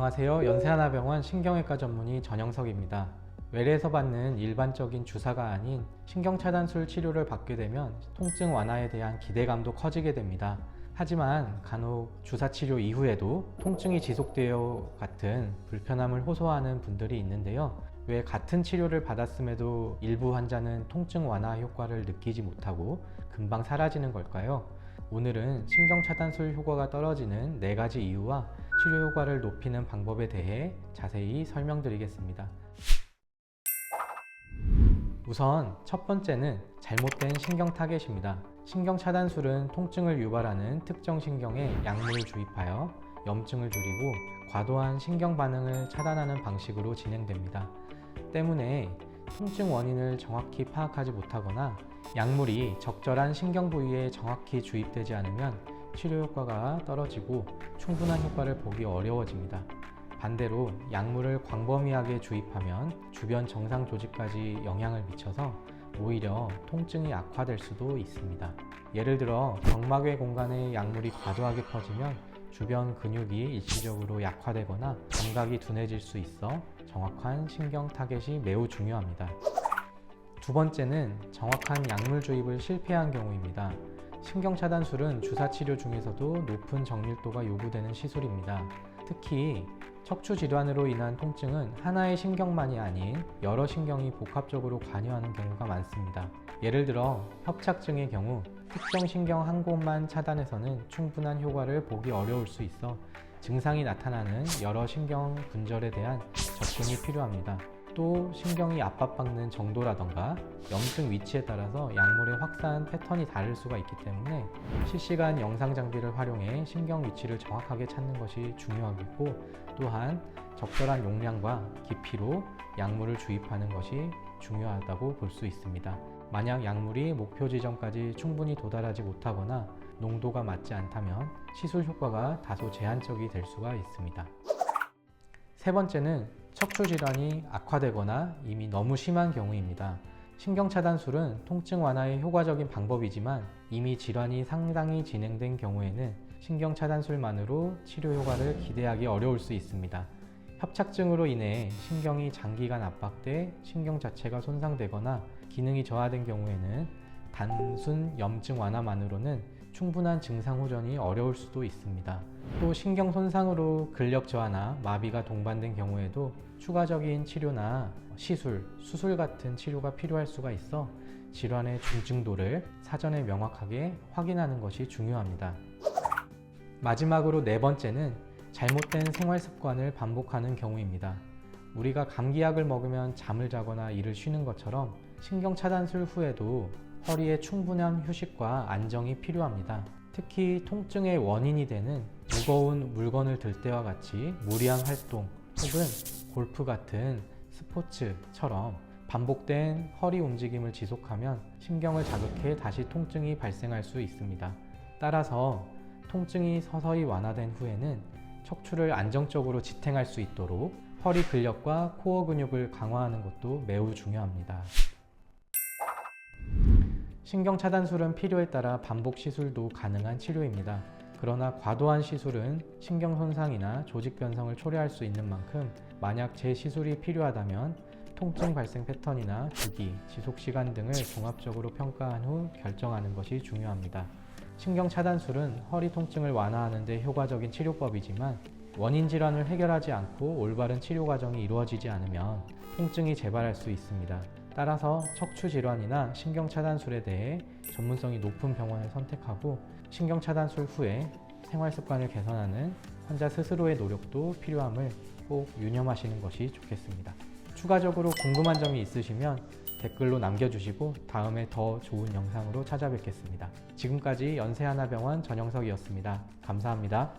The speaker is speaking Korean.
안녕하세요. 연세하나병원 신경외과 전문의 전영석입니다. 외래에서 받는 일반적인 주사가 아닌 신경차단술 치료를 받게 되면 통증 완화에 대한 기대감도 커지게 됩니다. 하지만 간혹 주사 치료 이후에도 통증이 지속되어 같은 불편함을 호소하는 분들이 있는데요. 왜 같은 치료를 받았음에도 일부 환자는 통증 완화 효과를 느끼지 못하고 금방 사라지는 걸까요? 오늘은 신경차단술 효과가 떨어지는 4가지 이유와 치료 효과를 높이는 방법에 대해 자세히 설명드리겠습니다. 우선 첫 번째는 잘못된 신경 타겟입니다. 신경 차단술은 통증을 유발하는 특정 신경에 약물을 주입하여 염증을 줄이고 과도한 신경 반응을 차단하는 방식으로 진행됩니다. 때문에 통증 원인을 정확히 파악하지 못하거나 약물이 적절한 신경 부위에 정확히 주입되지 않으면 치료 효과가 떨어지고 충분한 효과를 보기 어려워집니다. 반대로 약물을 광범위하게 주입하면 주변 정상 조직까지 영향을 미쳐서 오히려 통증이 악화될 수도 있습니다. 예를 들어 경막외 공간에 약물이 과도하게 퍼지면 주변 근육이 일시적으로 약화되거나 감각이 둔해질 수 있어 정확한 신경 타겟이 매우 중요합니다. 두 번째는 정확한 약물 주입을 실패한 경우입니다. 신경차단술은 주사치료 중에서도 높은 정밀도가 요구되는 시술입니다. 특히 척추질환으로 인한 통증은 하나의 신경만이 아닌 여러 신경이 복합적으로 관여하는 경우가 많습니다. 예를 들어 협착증의 경우 특정 신경 한 곳만 차단해서는 충분한 효과를 보기 어려울 수 있어 증상이 나타나는 여러 신경 분절에 대한 접근이 필요합니다. 또 신경이 압박받는 정도라던가 염증 위치에 따라서 약물의 확산 패턴이 다를 수가 있기 때문에 실시간 영상 장비를 활용해 신경 위치를 정확하게 찾는 것이 중요하겠고, 또한 적절한 용량과 깊이로 약물을 주입하는 것이 중요하다고 볼 수 있습니다. 만약 약물이 목표 지점까지 충분히 도달하지 못하거나 농도가 맞지 않다면 시술 효과가 다소 제한적이 될 수가 있습니다. 세 번째는 척추 질환이 악화되거나 이미 너무 심한 경우입니다. 신경차단술은 통증 완화에 효과적인 방법이지만 이미 질환이 상당히 진행된 경우에는 신경차단술만으로 치료 효과를 기대하기 어려울 수 있습니다. 협착증으로 인해 신경이 장기간 압박돼 신경 자체가 손상되거나 기능이 저하된 경우에는 단순 염증 완화만으로는 충분한 증상 호전이 어려울 수도 있습니다. 또 신경 손상으로 근력 저하나 마비가 동반된 경우에도 추가적인 치료나 시술, 수술 같은 치료가 필요할 수가 있어 질환의 중증도를 사전에 명확하게 확인하는 것이 중요합니다. 마지막으로 네 번째는 잘못된 생활 습관을 반복하는 경우입니다. 우리가 감기약을 먹으면 잠을 자거나 일을 쉬는 것처럼 신경 차단술 후에도 허리에 충분한 휴식과 안정이 필요합니다. 특히 통증의 원인이 되는 무거운 물건을 들 때와 같이 무리한 활동 혹은 골프 같은 스포츠처럼 반복된 허리 움직임을 지속하면 신경을 자극해 다시 통증이 발생할 수 있습니다. 따라서 통증이 서서히 완화된 후에는 척추를 안정적으로 지탱할 수 있도록 허리 근력과 코어 근육을 강화하는 것도 매우 중요합니다. 신경차단술은 필요에 따라 반복 시술도 가능한 치료입니다. 그러나 과도한 시술은 신경 손상이나 조직 변성을 초래할 수 있는 만큼 만약 재시술이 필요하다면 통증 발생 패턴이나 주기, 지속 시간 등을 종합적으로 평가한 후 결정하는 것이 중요합니다. 신경차단술은 허리 통증을 완화하는 데 효과적인 치료법이지만 원인 질환을 해결하지 않고 올바른 치료 과정이 이루어지지 않으면 통증이 재발할 수 있습니다. 따라서 척추 질환이나 신경차단술에 대해 전문성이 높은 병원을 선택하고 신경차단술 후에 생활습관을 개선하는 환자 스스로의 노력도 필요함을 꼭 유념하시는 것이 좋겠습니다. 추가적으로 궁금한 점이 있으시면 댓글로 남겨주시고 다음에 더 좋은 영상으로 찾아뵙겠습니다. 지금까지 연세하나병원 전영석이었습니다. 감사합니다.